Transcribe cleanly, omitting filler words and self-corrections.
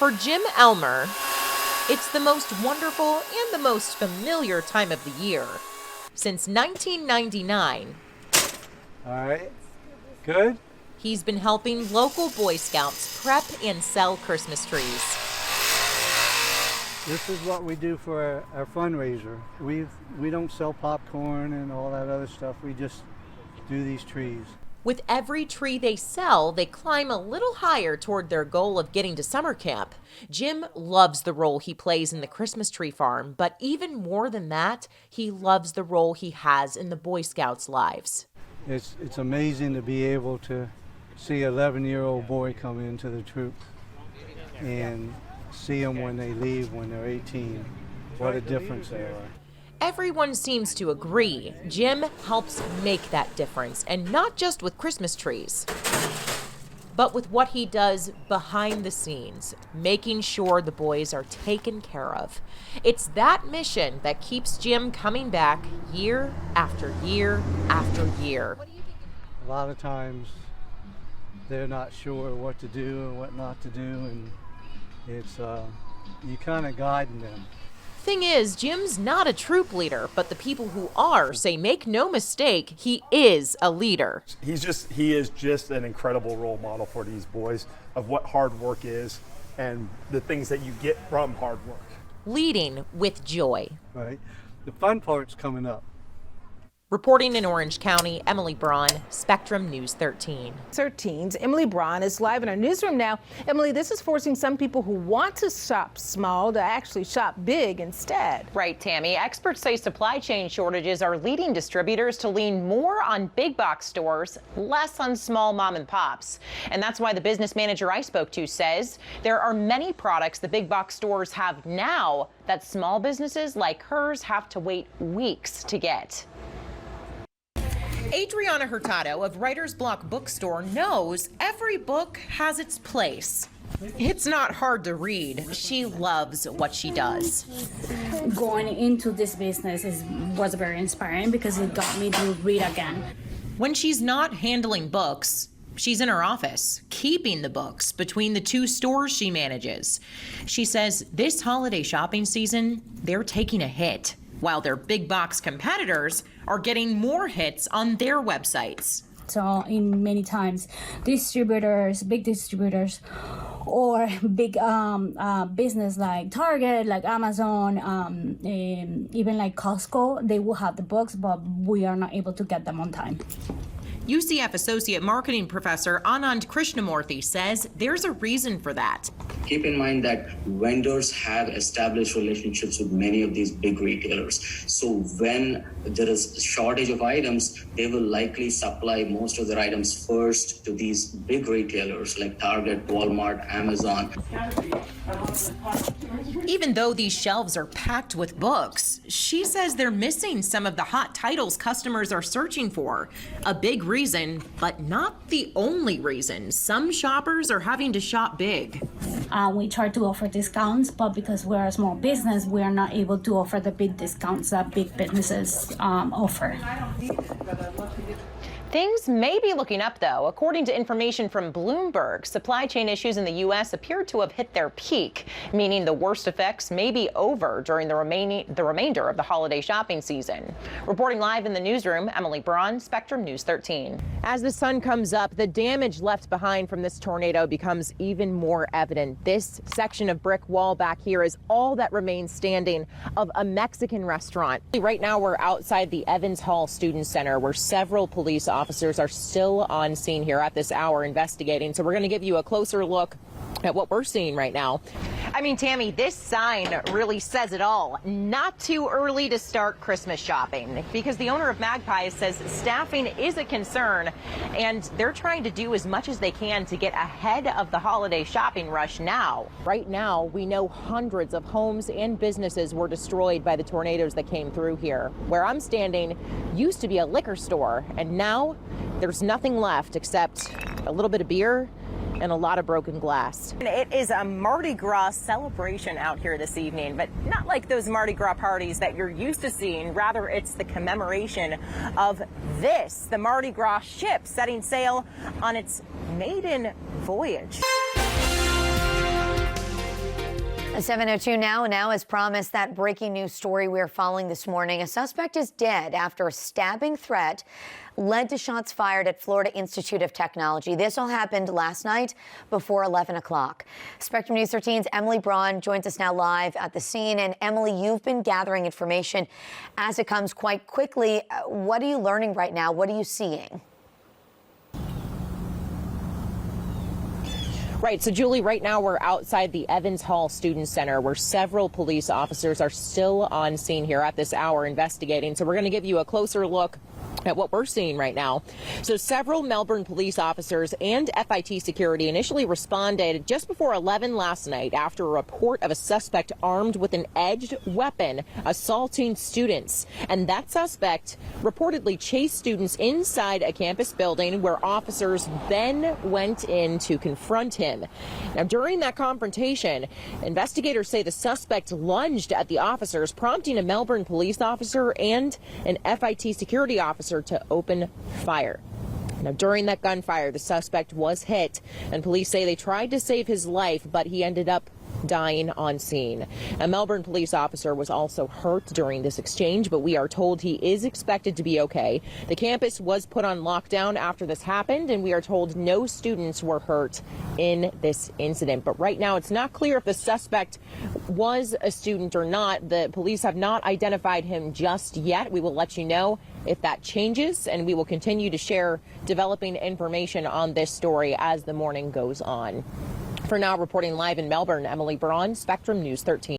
For Jim Elmer, it's the most wonderful and the most familiar time of the year. Since 1999, all right, good. He's been helping local Boy Scouts prep and sell Christmas trees. This is what we do for our fundraiser. We don't sell popcorn and all that other stuff. We just do these trees. With every tree they sell, they climb a little higher toward their goal of getting to summer camp. Jim loves the role he plays in the Christmas tree farm, but even more than that, he loves the role he has in the Boy Scouts' lives. It's amazing to be able to see an 11-year-old boy come into the troop and see them when they leave when they're 18. What a difference they are. Everyone seems to agree Jim helps make that difference, and not just with Christmas trees, but with what he does behind the scenes, making sure the boys are taken care of. It's that mission that keeps Jim coming back year after year after year. A lot of times they're not sure what to do and what not to do, and it's you kind of guiding them. Thing is, Jim's not a troop leader, but the people who are say, make no mistake, he is a leader. He is just an incredible role model for these boys of what hard work is and the things that you get from hard work. Leading with joy. Right. The fun part's coming up. Reporting in Orange County, Emily Braun, Spectrum News 13. 13's Emily Braun is live in our newsroom now. Emily, this is forcing some people who want to shop small to actually shop big instead. Right, Tammy. Experts say supply chain shortages are leading distributors to lean more on big box stores, less on small mom and pops. And that's why the business manager I spoke to says there are many products the big box stores have now that small businesses like hers have to wait weeks to get. Adriana Hurtado of Writer's Block Bookstore knows every book has its place. It's not hard to read. She loves what she does. Going into this business was very inspiring because it got me to read again. When she's not handling books, she's in her office, keeping the books between the two stores she manages. She says this holiday shopping season, they're taking a hit, while their big box competitors are getting more hits on their websites. So in many times, distributors, big distributors, or big business like Target, like Amazon, even like Costco, they will have the books, but we are not able to get them on time. UCF Associate Marketing Professor Anand Krishnamurthy says there's a reason for that. Keep in mind that vendors have established relationships with many of these big retailers. So when there is a shortage of items, they will likely supply most of their items first to these big retailers like Target, Walmart, Amazon. Even though these shelves are packed with books, she says they're missing some of the hot titles customers are searching for. A big reason, but not the only reason, some shoppers are having to shop big. We try to offer discounts, but because we're a small business, we are not able to offer the big discounts that big businesses offer. Things may be looking up, though. According to information from Bloomberg, supply chain issues in the U.S. appear to have hit their peak, meaning the worst effects may be over during the remainder of the holiday shopping season. Reporting live in the newsroom, Emily Braun, Spectrum News 13. As the sun comes up, the damage left behind from this tornado becomes even more evident. This section of brick wall back here is all that remains standing of a Mexican restaurant. Right now, we're outside the Evans Hall Student Center, where several police officers are still on scene here at this hour investigating. So we're going to give you a closer look at what we're seeing right now. I mean, Tammy, this sign really says it all. Not too early to start Christmas shopping, because the owner of Magpie says staffing is a concern, and they're trying to do as much as they can to get ahead of the holiday shopping rush now. Right now, we know hundreds of homes and businesses were destroyed by the tornadoes that came through here. Where I'm standing used to be a liquor store, and now there's nothing left except a little bit of beer and a lot of broken glass. It is a Mardi Gras celebration out here this evening, but not like those Mardi Gras parties that you're used to seeing. Rather, it's the commemoration of this, the Mardi Gras ship setting sail on its maiden voyage. 7:02 now. And now, as promised, that breaking news story we're following this morning. A suspect is dead after a stabbing threat led to shots fired at Florida Institute of Technology. This all happened last night before 11 o'clock. Spectrum News 13's Emily Braun joins us now live at the scene. And Emily, you've been gathering information as it comes quite quickly. What are you learning right now? What are you seeing? Right. So, Julie, right now we're outside the Evans Hall Student Center where several police officers are still on scene here at this hour investigating. So we're going to give you a closer look at what we're seeing right now. So several Melbourne police officers and FIT security initially responded just before 11 last night after a report of a suspect armed with an edged weapon assaulting students. And that suspect reportedly chased students inside a campus building where officers then went in to confront him. Now, during that confrontation, investigators say the suspect lunged at the officers, prompting a Melbourne police officer and an FIT security officer to open fire. Now, during that gunfire, the suspect was hit, and police say they tried to save his life, but he ended up dying on scene. A Melbourne police officer was also hurt during this exchange, but we are told he is expected to be okay. The campus was put on lockdown after this happened, and we are told no students were hurt in this incident. But right now, it's not clear if the suspect was a student or not. The police have not identified him just yet. We will let you know if that changes, and we will continue to share developing information on this story as the morning goes on. For now, reporting live in Melbourne, Emily Braun, Spectrum News 13.